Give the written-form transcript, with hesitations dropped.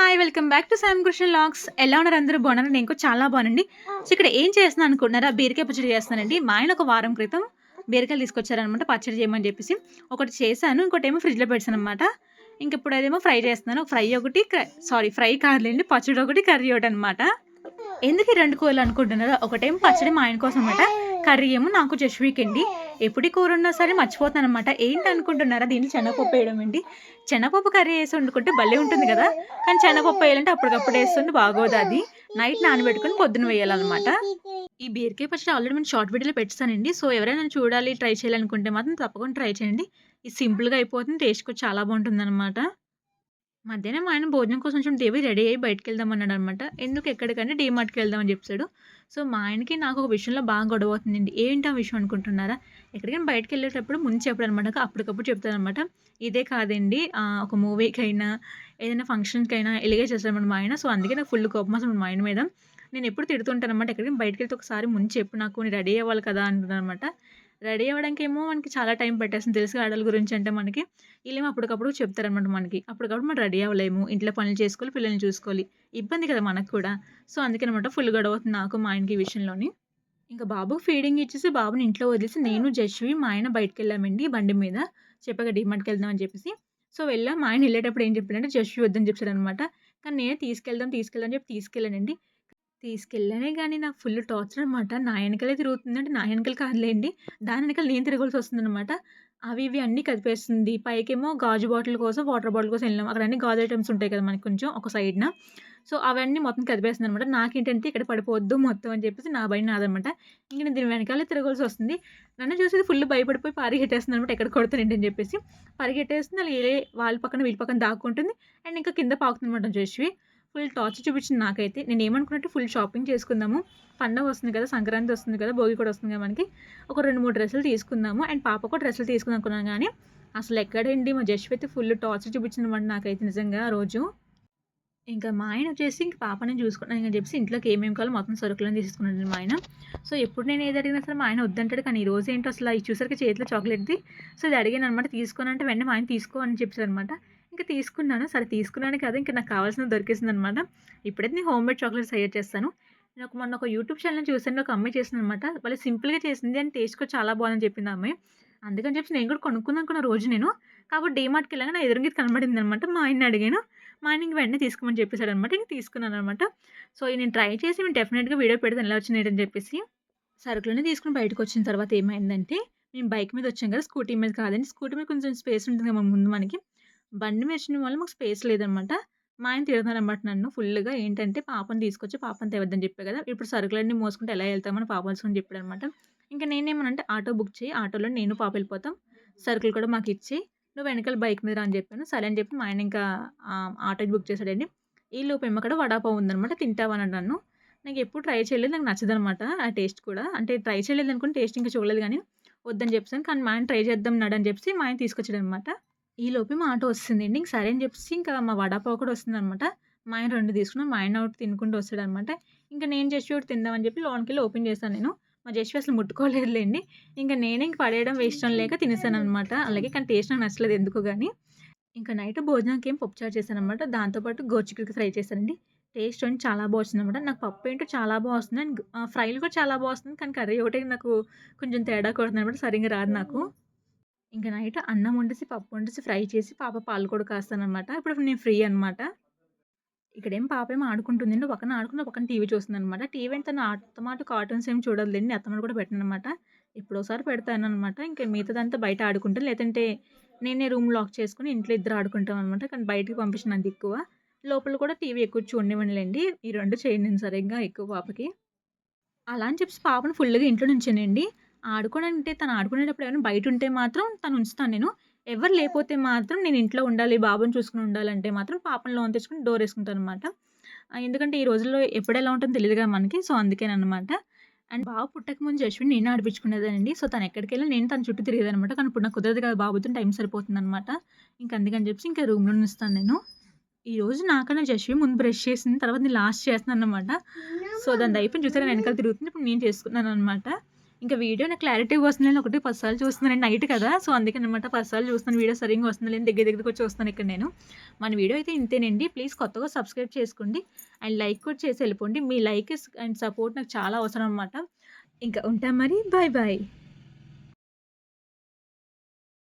Hi! Welcome back to Sam Krishna vlogs. ఎలా ఉన్నారు అందరూ బాగున్నారా? నేను కూడా చాలా బాగున్నానండి. సో, ఇక్కడ ఏం చేస్తున్నాను అనుకుంటున్నారా? బీరకాయ పచ్చడి చేస్తున్నానండి. మా ఆయన ఒక వారం క్రితం బీరకాయలు తీసుకొచ్చారనమాట పచ్చడి చేయమని చెప్పేసి. ఒకటి చేశాను. ఇంకోటేమో ఫ్రిడ్జ్‌లో పెట్టేసాననమాట. ఇంక ఇప్పుడు అదేమో ఫ్రై చేస్తున్నాను. ఫ్రై ఒకటి ఫ్రై కాదులెండి. పచ్చడి ఒకటి, కర్రీ ఒకటనమాట. ఎందుకు ఈ 2 కూరలు అనుకుంటున్నారా? ఒకటేమో పచ్చడి మా ఆయన కోసం అనమాట. కర్రీ ఏమో నాకు జస్ట్‌విక్ అండి. ఎప్పుడు ఈ కూర ఉన్నా సరే మర్చిపోతాననమాట. ఏంటనుకుంటున్నారా? దీంట్లో శనగపప్పు వేయడం ఏంటి? శనగపప్పు కర్రీ ఏసి వండుకుంటే భలే ఉంటుంది గదా! కానీ శనగపప్పు వేయాలంటే అప్పటికప్పుడు ఏస్తుంటే బాగోదది. నైట్ నానబెట్టుకొని పొద్దున వేయాలనమాట. ఈ బీరకాయ పచ్చడి ఆల్రెడీ నేను షార్ట్ వీడియోలో పెట్టేసానండి. సో, ఎవరైనా చూడాలి, ట్రై చేయాలనుకుంటే మాత్రం తప్పకుండా ట్రై చేయండి. ఇది సింపుల్‌గా అయిపోతుంది. టేస్ట్ కూడా చాలా బావుంటుందనమాట. మధ్యాహ్నం మా ఆయన భోజనం కోసం కొంచెం రెడీ అయ్యి బయటికెళ్దామన్నాడనమాట. ఎందుకు ఎక్కడికంటే డీమార్ట్‌కెళ్దామని జెప్పేసాడు. సో, మా ఆయనకి నాకు ఒక విషయంలో బాగా గొడవవుతుందండి. ఏంటి ఆ విషయం అనుకుంటున్నారా? ఎక్కడికైనా బయటికెళ్ళేటప్పుడు ముందు చెప్పడనమాట. అప్పటికప్పుడు చెప్తాననమాట. ఇదే కాదండి ఒక మూవీకైనా, ఏదైనా ఫంక్షన్‌కైనా ఇలాగే చేస్తాడనమాట మా ఆయన. సో, అందుకే నాకు ఫుల్ కోపమొస్తది మా ఆయన మీద. నేనెప్పుడు తిడుతుంటాననమాట. ఎక్కడికైనా బయటికెళ్తే ఒకసారి ముందు చెప్పు నాకు. నేను రెడీ అవ్వాలి కదా! అంటాననమాట. రెడీ అవ్వడానికేమో మనకి చాలా టైం పట్టేస్తుంది. తెలుసుగా ఆడోళ్ళ గురించంటే మనకి. ఈళ్ళేమో అప్పటికప్పుడు చెప్తారనమాట మనకి. అప్పటికప్పుడు మనం రెడీ అవ్వలేము. ఇంట్లో పనులు చేసుకోవాలి, పిల్లల్ని చూసుకోవాలి. ఇబ్బంది కదా మనకు కూడా. సో, అందుకనమాట ఫుల్ గొడవవుతుంది నాకు, మా ఆయనకి ఈ విషయంలోని. ఇంక బాబుకి ఫీడింగ్ ఇచ్చేసి, బాబుని ఇంట్లో వదిలేసి నేను, జస్వి, మా ఆయన బయటికెళ్ళామండి బండి మీద. చెప్పాగా డీమార్ట్‌కెళ్దాం అని చెప్పేసి. సో, వెళ్ళాం. మా ఆయన ఎళ్ళేటప్పుడు ఏం చెప్పాడంటే, జస్వి వద్దని చెప్పాడనమాట. కానీ నేనే తీసుకెళ్దాం అని చెప్పి తీసుకెళ్ళానండి. తీసుకెళ్ళానే గానీ నాకు ఫుల్ టార్చర్ అనమాట. నా ఎనకాలే తిరుగుతుందంటే, నా ఎనకాల కాదులేండి. దాని ఎనకాల నేను తిరగాల్సొస్తుందనమాట. అవి ఇవి అన్నీ కదిపేస్తుంది. పైకేమో గాజు బాటిల్ కోసం, వాటర్ బాటిల్ కోసం ఎళ్ళాం. అక్కడ అన్ని గాజు ఐటెమ్స్ ఉంటాయి కదా! మనకి కొంచెం ఒక సైడ్‌న. సో, అవన్నీ మొత్తం కదిపేస్తుందనమాట. నాకేంటంటే ఇక్కడ పడిపోవద్దు మొత్తం అని చెప్పేసి నా భయం నాదనమాట. ఇంక నేను దీని వెనకాలే తిరగాల్సొస్తుంది. నన్ను చూసి ఫుల్ భయపడిపోయి పరిగెట్టేస్తుందనమాట. ఎక్కడ కొడతానేంటి అని చెప్పేసి. పరిగెట్టేస్తుంది. అలా వాళ్ళ పక్కన, వీళ్ళ పక్కన దాక్కుంటుంది. అండ్ ఇంకా కింద పాకుతుందనమాట జస్వి. ఫుల్ టార్చర్ చూపించింది నాకైతే. నేనేమనుకున్నట్టు ఫుల్ షాపింగ్ చేసుకుందాము. పండగొస్తుంది కదా! సంక్రాంతి వస్తుంది కదా! భోగి కూడా వస్తుంది కదా మనకి. ఒక 2, 3 డ్రెస్సులు తీసుకుందాము. అండ్ పాపకు కూడా డ్రెస్సులు తీసుకుందాం అనుకున్నాను గానీ, అసలెక్కడండి మా జశ్వి అయితే ఫుల్ టార్చర్ చూపించిందనమాట నాకైతే నిజంగా ఆ రోజు. ఇంకా మా ఆయనొచ్చేసి ఇంక పాపని చూసుకుంటున్నానని చెప్పేసి ఇంట్లోకి ఏమేమి కావాలో మొత్తం సరుకులన్నీ తీసేసుకున్నాడండి మా ఆయన. సో, ఎప్పుడు నేను ఏది అడిగినా సరే మా ఆయన వద్దంటాడు. కానీ ఈ రోజేంటో అసల ఇది చూసారుగా చేతిలో చాక్లెట్‌ది. సో, ఇది అడిగాననమాట. తీసుకోనంటే వెంటనే మా ఆయన తీసుకో అని చెప్పేసారనమాట. ఇంక తీసుకున్నాను. సరే తీసుకున్నాను కదా! ఇంక నాకు కావాల్సినది దొరికేసిందనమాట. ఇప్పుడైతే నేను హోమ్ మేడ్ చాక్లెట్స్ తయారు చేస్తాను. నాకు మొన్న ఒక యూట్యూబ్ ఛానెల్ చూసాను. ఒక అమ్మాయి చేసిందనమాట. భలే సింపుల్‌గా చేసింది అండ్ టేస్ట్ కూడా చాలా బాగుందని చెప్పింది ఆ అమ్మాయి. అందుకని చెప్పేసి నేను కూడా కొనుక్కుందాం అనుకున్న రోజు నేను. కాకపోతే డీమార్ట్‌కెళ్ళాగా నా ఎదురుంగా ఇది కనబడిందనమాట. మా ఆయన్ని అడిగాను. మా ఆయన ఇంక వెంటనే తీసుకోమని చెప్పేసాడనమాట. ఇంక తీసుకున్నాననమాట. సో, ఇది నేను ట్రై చేసి నేను డెఫినిట్‌గా వీడియో పెడతాను ఎలా వచ్చినాయని చెప్పేసి. సరుకులన్నీ తీసుకొని బయటకొచ్చిన తర్వాత ఏమైందంటే, మేము బైక్ మీద వచ్చాం కదా! స్కూటీ మీద కాదండి. స్కూటీ మీద కొంచెం స్పేస్ ఉంటుంది కదా ముందు మనకి. బండి మీద వచ్చిన వల్ల మాకు స్పేస్ లేదనమాట. మా ఆయన తిడుతున్నారనమాట నన్ను ఫుల్లుగా. ఏంటంటే, పాపని తీసుకొచ్చి పాపని తేవద్దని చెప్పా కదా! ఇప్పుడు సరుకులన్నీ మోసుకుంటూ ఎలా వెళ్తామని పాప అవసరం చెప్పాడనమాట. ఇంక నేనేమనంటే, ఆటో బుక్ చెయ్యి. ఆటోలో నేను, పాప వెళ్ళిపోతాం. సరుకులు కూడా మాకిచ్చేయి. నువ్వు వెనకాల బైక్ మీద రా అని చెప్పాను. సరే అని చెప్పి మా ఆయన ఇంకా ఆటో బుక్ చేసాడండి. ఈలోపేమో అక్కడ వడాపావు ఉందనమాట. తింటావా అన్నాడు నన్ను. నాకెప్పుడు ట్రై చేయలేదు. నాకు నచ్చదనమాట ఆ టేస్ట్ కూడా. అంటే ట్రై చేయలేదనుకోని టేస్ట్ ఇంకా చూడలేదు గానీ, వద్దని చెప్పేసాను. కానీ మా ఆయన ట్రై చేద్దాం అన్నాడని చెప్పేసి మా ఆయన తీసుకొచ్చాడనమాట. ఈలోపే మా ఆటో వస్తుందండి. ఇంక సరే అని చెప్పేసి ఇంకా మా వడాపావు కూడా వస్తుందనమాట. మా ఆయన 2 తీసుకున్నాం. మా ఆయన ఒకటి తినుకుంటూ వస్తాడనమాట. ఇంక నేను జస్ట్ ఒకటి తిందామని చెప్పి లోనకెళ్ళి ఓపెన్ చేశాను నేను. మా జస్ట్ అసలు ముట్టుకోలేదులెండి. ఇంక పడేయడం ఇష్టం లేక తినేసాననమాట. అలాగే కానీ టేస్ట్ నాకు నచ్చలేదు ఎందుకో గాని. ఇంకా నైట్ భోజనానికేం పప్పుచారు చేశాననమాట. దాంతో పాటు గోరుచిక్కుడుకాయ ఫ్రై చేశానండి. టేస్ట్ అని చాలా వచ్చిందనమాట. నాకు పప్పు ఏంటో చాలా వస్తుంది. అండ్ ఫ్రైలు కూడా చాలా వస్తుంది. కానీ కర్రీ ఒకటే నాకు కొంచెం తేడా కొడుతుందనమాట. సరింగా రాదు నాకు. ఇంక నైట్ అన్నం వండేసి, పప్పు వండేసి, ఫ్రై చేసి, పాప పాలు కూడా కాస్తాననమాట. ఇప్పుడు నేను ఫ్రీ అనమాట. ఇక్కడేం పాపేమో ఆడుకుంటుందండి. ఓ పక్కన ఆడుకుంటూ, ఓ పక్కన టీవీ చూస్తుందనమాట. టీవీ అంటే తను అత్తమాటు కార్టూన్స్ ఏమి చూడదులెండి. అత్తమాటు కూడా పెట్టననమాట. ఎప్పుడోసారి పెడతాననమాట. ఇంక మిగతాదంతా బయట ఆడుకుంటాను. లేదంటే నేనే రూమ్ లాక్ చేసుకొని ఇంట్లో ఇద్దరు ఆడుకుంటామనమాట. కానీ బయటికి పంపించను అంత ఎక్కువ. లోపల కూడా టీవీ ఎక్కువ చూడనివ్వనులెండి. ఈ 2 చేయను నేను సరిగ్గా ఎక్కువ పాపకి. అలా అని చెప్పేసి పాపను ఫుల్‌గా ఇంట్లో నుంచానండి. ఆడుకోవడంటే తను ఆడుకునేటప్పుడు ఎవరైనా బయటుంటే మాత్రం ఉంచుతాను నేను. ఎవరు లేపోతే మాత్రం నేను ఇంట్లో ఉండాలి, బాబుని చూసుకొని ఉండాలంటే మాత్రం పాపని లోన తెచ్చుకొని డోరేసుకుంటాననమాట. ఎందుకంటే ఈ రోజుల్లో ఎప్పుడెలా ఉంటుందో తెలీదుగా మనకి. సో, అందుకేననమాట. అండ్ బాబు పుట్టకముందు యశ్విని నేనే ఆడిపించుకునేదానండి. సో, తనెక్కడికెళ్ళినా నేను తన చుట్టూ తిరిగేదాన్నమాట. కానీ ఇప్పుడు నాకు కుదరదు కదా! బాబుతోని టైం సరిపోతుందనమాట. ఇంక అందుకని చెప్పేసి ఇంకా రూమ్‌లోనే ఉంచుతాను నేను. ఈరోజు నాకన్నా జస్వి ముందు బ్రష్ చేసింది. తర్వాత నేను లాస్ట్ చేస్తున్నాననమాట. సో, దానిది అయిపోయింది చూసారా నా ఎనకాల తిరుగుతుంది. ఇప్పుడు నేను చేసుకున్నాననమాట. ఇంకా వీడియో నాకు క్లారిటీగా వస్తుందని ఒకటి 10 సార్లు చూస్తున్నానండి. నైట్ కదా! సో, అందుకనమాట 10 సార్లు చూస్తున్నాను. వీడియో సరింగా వస్తుందా లేదని దగ్గరకొచ్చి చూస్తున్నాను ఇక్కడ నేను. మన వీడియో అయితే ఇంతేనండి. ప్లీజ్ కొత్తగా సబ్స్క్రైబ్ చేసుకోండి. అండ్ లైక్ కూడా చేసి ఎళ్ళిపోండి. మీ లైక్ అండ్ సపోర్ట్ నాకు చాలా అవసరం అనమాట. ఇంకా ఉంటాం మరి. Bye bye.